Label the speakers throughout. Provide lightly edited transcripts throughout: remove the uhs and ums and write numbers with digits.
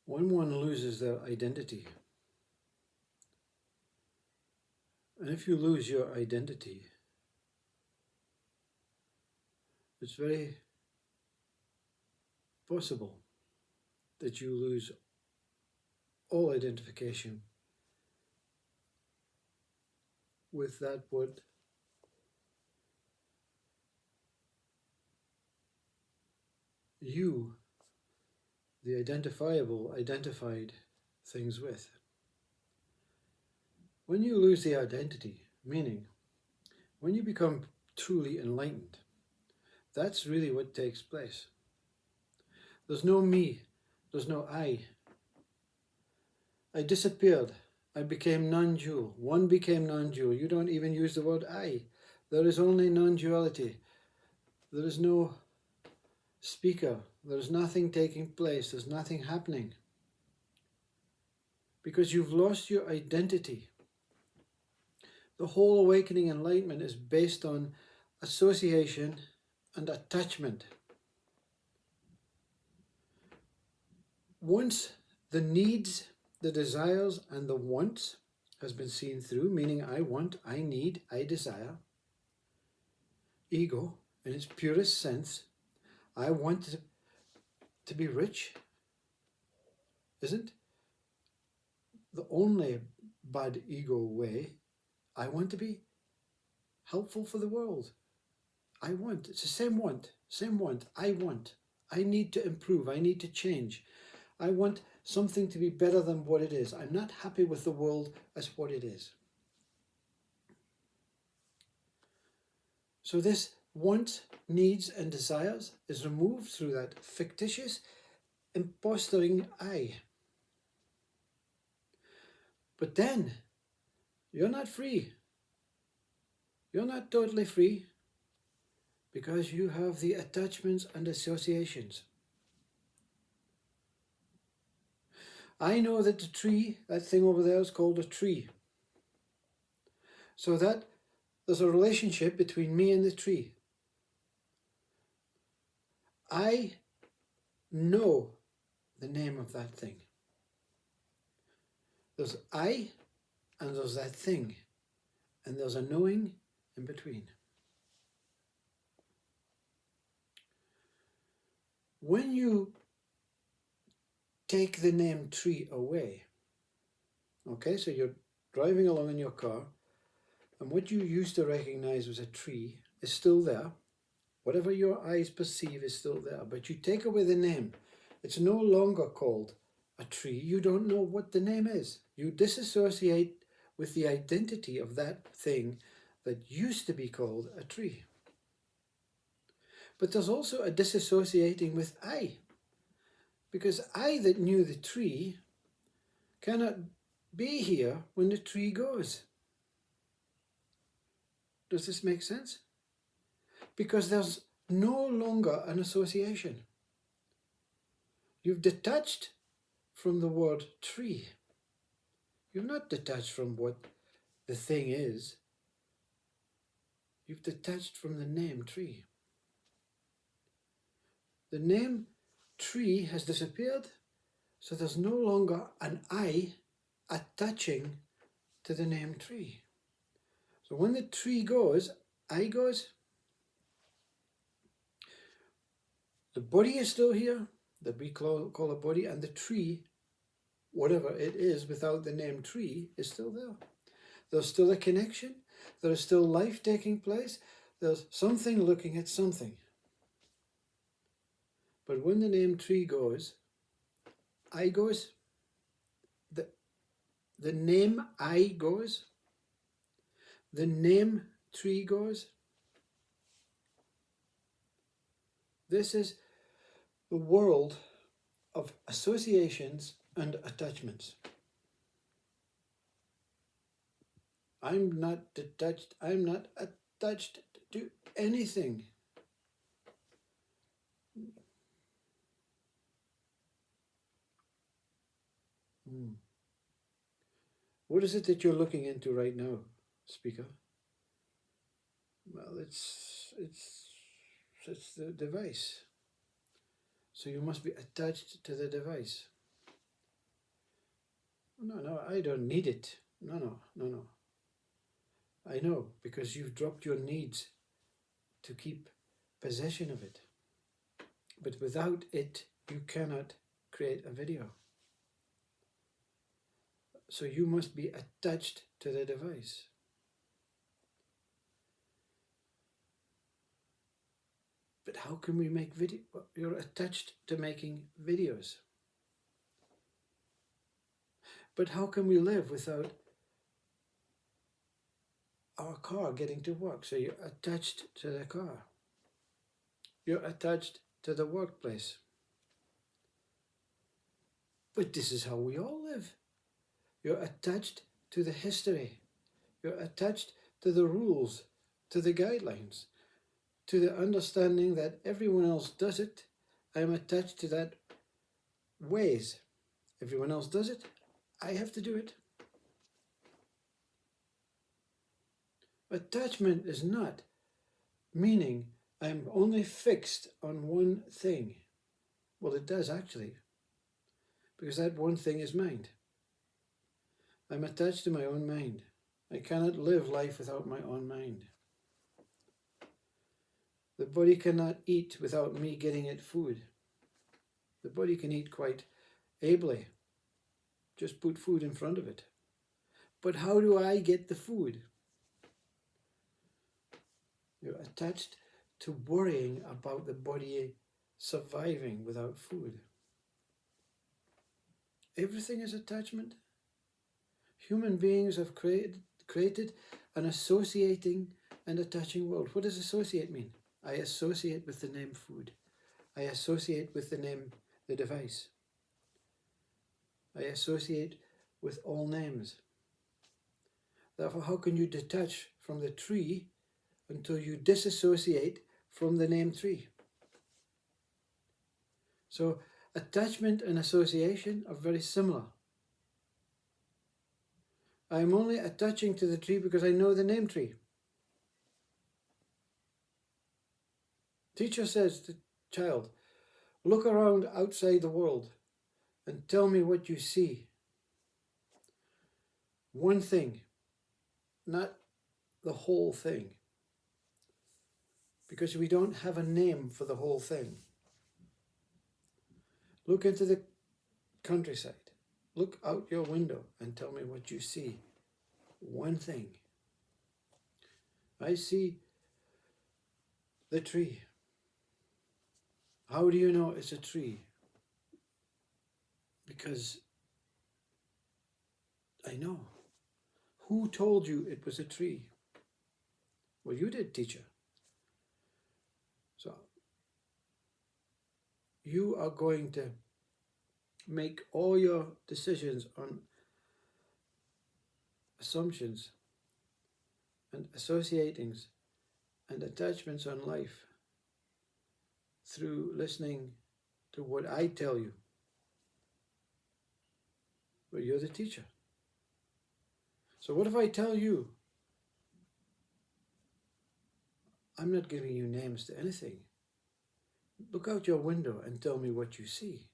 Speaker 1: when one loses their identity, and if you lose your identity, it's very possible that you lose all identification with that what you, the identifiable, identified things with. When you lose the identity, meaning when you become truly enlightened, that's really what takes place. There's no me, there's no I. I disappeared. I became non-dual. One became non-dual. You don't even use the word I. There is only non-duality. There is no speaker. There's nothing taking place. There's nothing happening. Because you've lost your identity. The whole awakening enlightenment is based on association and attachment. Once the needs, the desires, and the wants has been seen through, meaning I want, I need, I desire, ego in its purest sense, I want to be rich, isn't the only bad ego way. I want to be helpful for the world. I want, it's the same want, I want. I need to improve, I need to change. I want something to be better than what it is. I'm not happy with the world as what it is. So this wants, needs and desires is removed through that fictitious impostering I. But then you're not free. You're not totally free because you have the attachments and associations. I know that the tree, that thing over there is called a tree. So that there's a relationship between me and the tree. I know the name of that thing. There's I and there's that thing. And there's a knowing in between. When you take the name tree away, okay, so you're driving along in your car, and what you used to recognize as a tree is still there. Whatever your eyes perceive is still there, but you take away the name. It's no longer called a tree. You don't know what the name is. You disassociate with the identity of that thing that used to be called a tree. But there's also a disassociating with I, because I that knew the tree cannot be here when the tree goes. Does this make sense? Because there's no longer an association. You've detached from the word tree. You're not detached from what the thing is. You've detached from the name tree. The name tree has disappeared, so there's no longer an I attaching to the name tree. So when the tree goes, I goes. The body is still here, that we call a body, and the tree, whatever it is without the name tree, is still there. There's still a connection. There is still life taking place. There's something looking at something. But when the name tree goes, I goes. The name I goes. The name tree goes. This is the world of associations and attachments. I'm not detached. I'm not attached to anything. What is it that you're looking into right now, speaker? Well, it's the device. So you must be attached to the device. No, I don't need it. No. I know, because you've dropped your needs to keep possession of it. But without it, you cannot create a video. So you must be attached to the device. But how can we make video? You're attached to making videos. But how can we live without our car getting to work? So you're attached to the car. You're attached to the workplace. But this is how we all live. You're attached to the history. You're attached to the rules, to the guidelines, to the understanding that everyone else does it. I'm attached to that ways. Everyone else does it. I have to do it. Attachment is not meaning I'm only fixed on one thing. Well, it does actually, because that one thing is mind. I'm attached to my own mind. I cannot live life without my own mind. The body cannot eat without me getting it food. The body can eat quite ably. Just put food in front of it. But how do I get the food? You're attached to worrying about the body surviving without food. Everything is attachment. Human beings have created an associating and attaching world. What does associate mean? I associate with the name food. I associate with the name the device. I associate with all names. Therefore, how can you detach from the tree until you disassociate from the name tree? So attachment and association are very similar. I'm only attaching to the tree because I know the name tree. Teacher says to the child, look around outside the world and tell me what you see. One thing, not the whole thing. Because we don't have a name for the whole thing. Look into the countryside. Look out your window and tell me what you see. One thing. I see the tree. How do you know it's a tree? Because I know. Who told you it was a tree? Well, you did, teacher. So you are going to make all your decisions on assumptions and associatings and attachments on life through listening to what I tell you. But you're the teacher. So what if I tell you, I'm not giving you names to anything. Look out your window and tell me what you see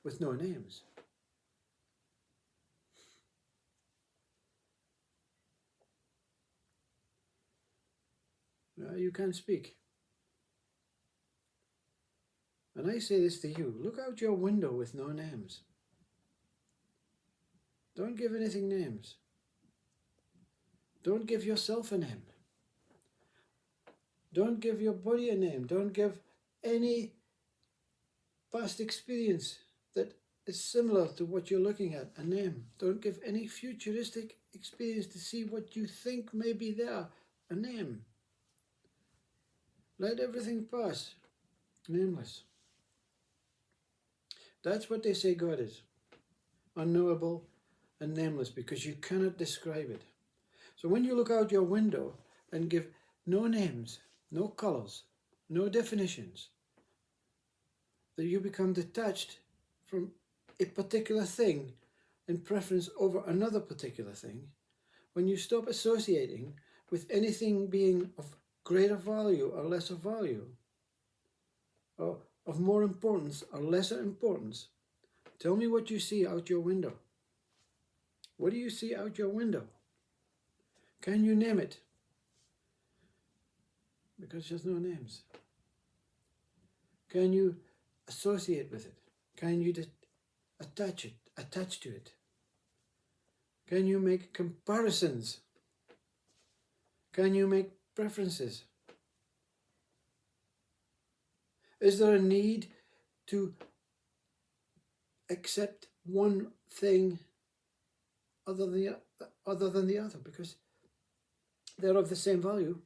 Speaker 1: with no names. You can't speak. And I say this to you, look out your window with no names. Don't give anything names. Don't give yourself a name. Don't give your body a name. Don't give any past experience that is similar to what you're looking at a name. Don't give any futuristic experience to see what you think may be there a name. Let everything pass, nameless. That's what they say God is. Unknowable and nameless, because you cannot describe it. So when you look out your window and give no names, no colors, no definitions, that you become detached from a particular thing in preference over another particular thing, when you stop associating with anything being of greater value or lesser value, or of more importance or lesser importance, tell me what you see out your window. What do you see out your window? Can you name it? Because there's no names. Can you associate with it? Can you attach to it? Can you make comparisons? Can you make preferences? Is there a need to accept one thing other than the other because they're of the same value?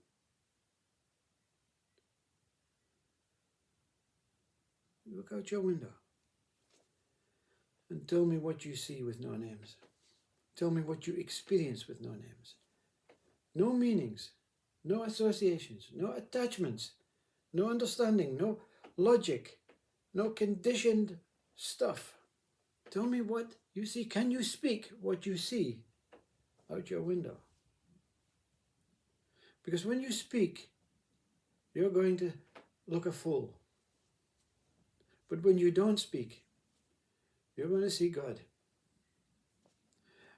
Speaker 1: Look out your window and tell me what you see with no names. Tell me what you experience with no names. No meanings, no associations, no attachments, no understanding, no logic, no conditioned stuff. Tell me what you see. Can you speak what you see out your window? Because when you speak, you're going to look a fool. But when you don't speak, you're going to see God.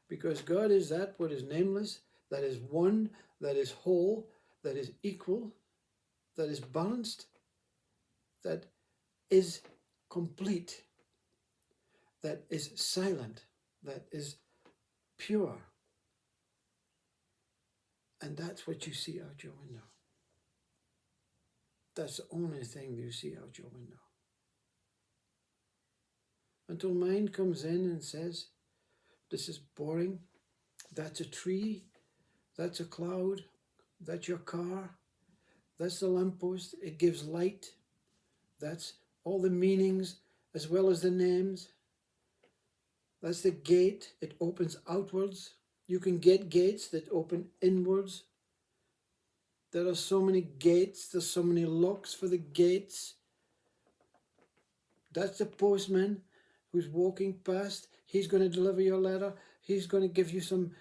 Speaker 1: Because God is that what is nameless, that is one, that is whole, that is equal, that is balanced, that is complete, that is silent, that is pure. And that's what you see out your window. That's the only thing you see out your window. Until mind comes in and says, this is boring, that's a tree, that's a cloud, that's your car, that's the lamppost, it gives light, that's all the meanings as well as the names. That's the gate, it opens outwards. You can get gates that open inwards. There are so many gates, there's so many locks for the gates. That's the postman who's walking past. He's going to deliver your letter. He's going to give you some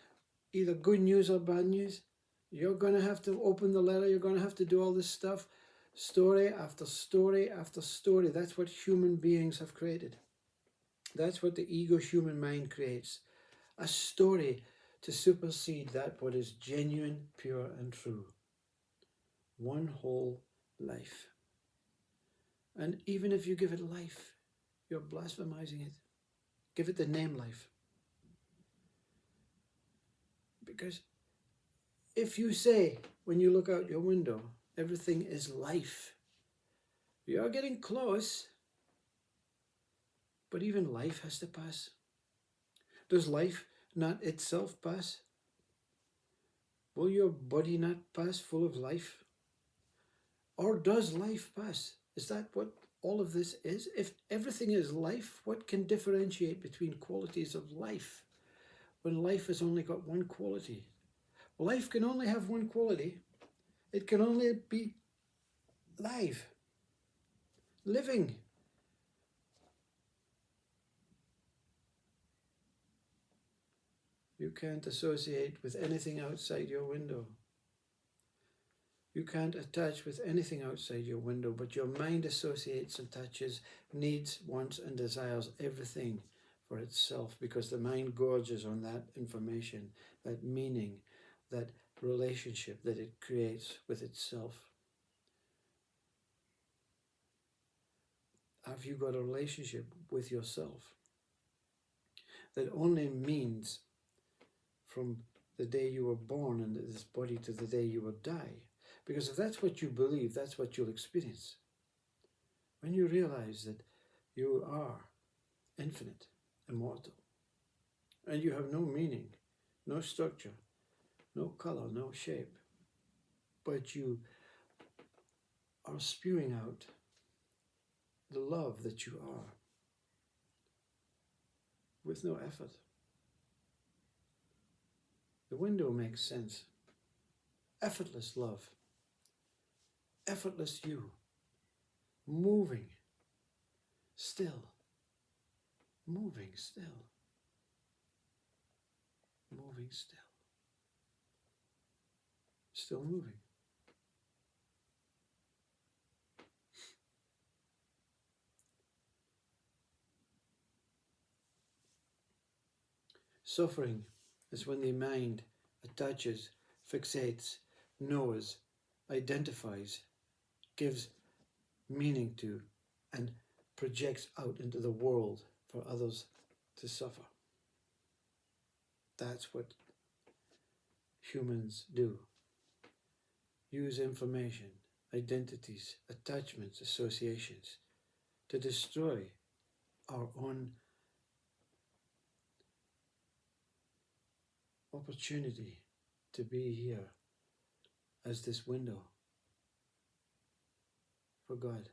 Speaker 1: either good news or bad news. You're going to have to open the letter. You're going to have to do all this stuff. Story after story after story. That's what human beings have created. That's what the ego human mind creates. A story to supersede that what is genuine, pure and true. One whole life. And even if you give it life, you're blasphemizing it. Give it the name life. Because if you say, when you look out your window, everything is life, you're getting close, but even life has to pass. Does life not itself pass? Will your body not pass full of life? Or does life pass? Is that what all of this is? If everything is life, what can differentiate between qualities of life when life has only got one quality? Life can only have one quality. It can only be live, living. You can't associate with anything outside your window. You can't attach with anything outside your window, but your mind associates and attaches, needs, wants and desires everything for itself, because the mind gorges on that information, that meaning, that relationship that it creates with itself. Have you got a relationship with yourself that only means from the day you were born into this body to the day you will die? Because if that's what you believe, that's what you'll experience. When you realize that you are infinite, immortal, and you have no meaning, no structure, no color, no shape, but you are spewing out the love that you are with no effort. The window makes sense. Effortless love. Effortless you. Moving. Still. Moving still. Moving still. Still moving. Suffering is when the mind attaches, fixates, knows, identifies, gives meaning to, and projects out into the world for others to suffer. That's what humans do. Use information, identities, attachments, associations to destroy our own opportunity to be here as this window for God.